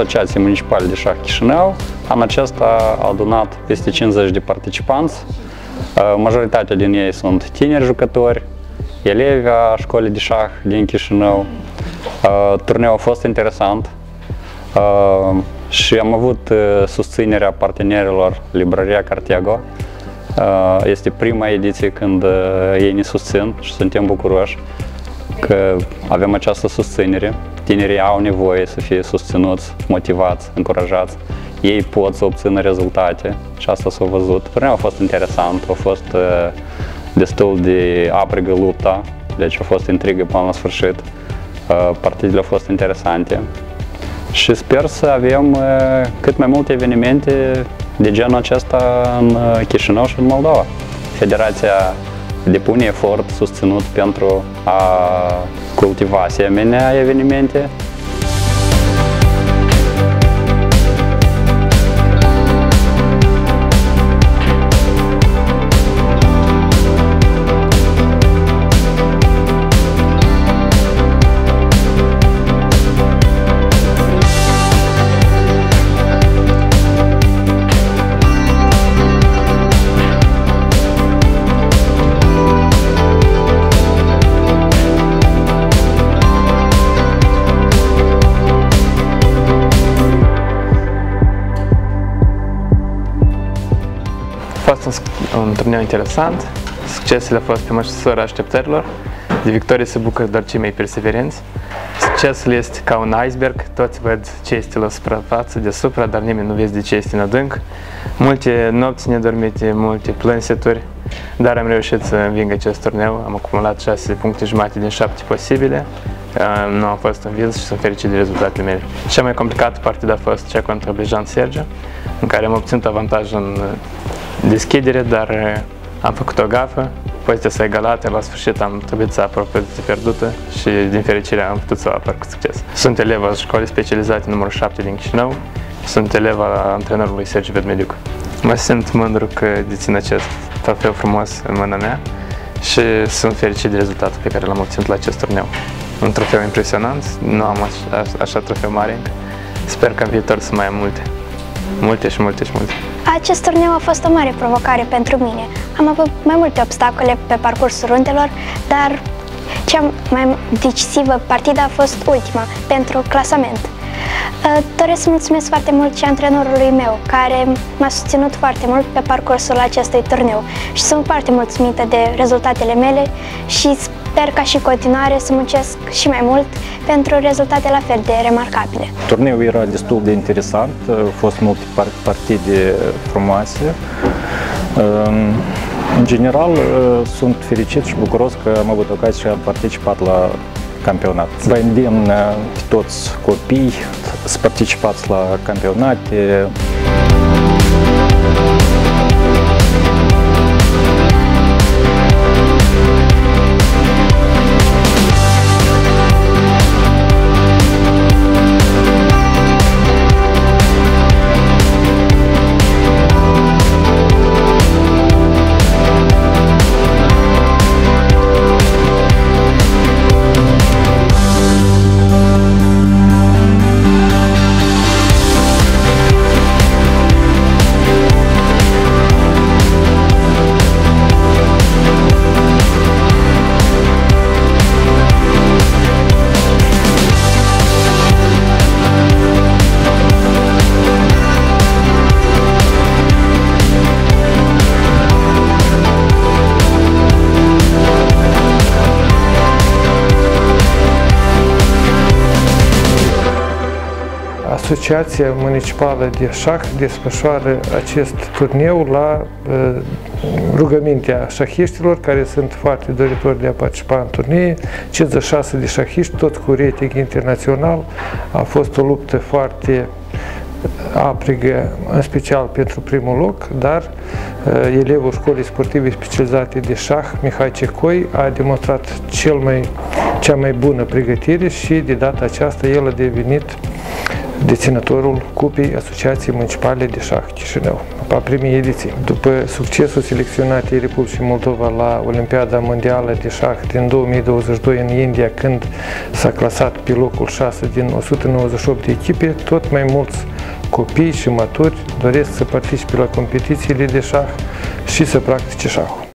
Asociației Municipale de Șah Chișinău. Anul acesta a adunat peste 50 de participanți. Majoritatea din ei sunt tineri jucători, elevi a școlii de șah din Chișinău. Turneul a fost interesant și am avut susținerea partenerilor Librăria Cartego. Este prima ediție când ei ne susțin și suntem bucuroși că avem această susținere. Tinerii au nevoie să fie susținuți, motivați, încurajați. Ei pot să obțină rezultate și asta s-a văzut. Turneul a fost interesant, a fost destul de aprigă lupta, deci a fost intrigă până la sfârșit. Partidele au fost interesante și sper să avem cât mai multe evenimente de genul acesta în Chișinău și în Moldova. Federația depune efort susținut pentru a cultiva asemenea evenimente. A fost un turneu interesant, succesele au fost pe măsura așteptărilor, de victorie se bucură doar cei mai perseverenți. Succesul este ca un iceberg, toți văd ce este la suprafață, deasupra, dar nimeni nu vede de ce este în adânc. Multe nopți nedormite, multe plânseturi, dar am reușit să înving acest turneu, am acumulat 6 puncte jumate din 7 posibile. Nu am fost învins și sunt fericit de rezultatele mele. Cea mai complicată partidă a fost cea contra Bejan Sergiu, în care am obținut avantaj în deschidere, dar am făcut o gafă, poziția s-a egalat, la sfârșit am trebuit să apăr o poziție pierdută și din fericire am putut să o apăr cu succes. Sunt elev al școlii specializate numărul 7 din Chișinău, sunt elev al antrenorului Sergiu Vedmediuc. Mă simt mândru că dețin acest trofeu frumos în mâna mea și sunt fericit de rezultatul pe care l-am obținut la acest turneu. Un trofeu impresionant, nu am așa trofeu mare încă. Sper că în viitor să mai am multe. Multe și multe și multe. Acest turneu a fost o mare provocare pentru mine. Am avut mai multe obstacole pe parcursul rundelor, dar cea mai decisivă partidă a fost ultima, pentru clasament. Doresc să mulțumesc foarte mult și antrenorului meu, care m-a susținut foarte mult pe parcursul acestui turneu și sunt foarte mulțumită de rezultatele mele și sper ca și continuare să muncesc și mai mult pentru rezultate la fel de remarcabile. Turneul era destul de interesant, au fost multe partide frumoase. În general, sunt fericit și bucuros că am avut ocazia și am participat la campionat. Vă îndemn toți copiii să participați la campionate. Asociația Municipală de Șah desfășoară acest turneu la rugămintea șahiștilor, care sunt foarte doritori de a participa în turnee. 56 de șahiști, toți cu rating internațional. A fost o luptă foarte aprigă, în special pentru primul loc, dar elevul școlii sportive specializate de șah, Mihai Cecoi, a demonstrat cea mai bună pregătire și de data aceasta el a devenit deținătorul Cupei Asociației Municipale de Șah Chișinău, a primei ediții. După succesul selecționatei Republicii Moldova la Olimpiada Mondială de Șah din 2022 în India, când s-a clasat pe locul 6 din 198 de echipe, tot mai mulți copii și maturi doresc să participe la competițiile de șah și să practice șahul.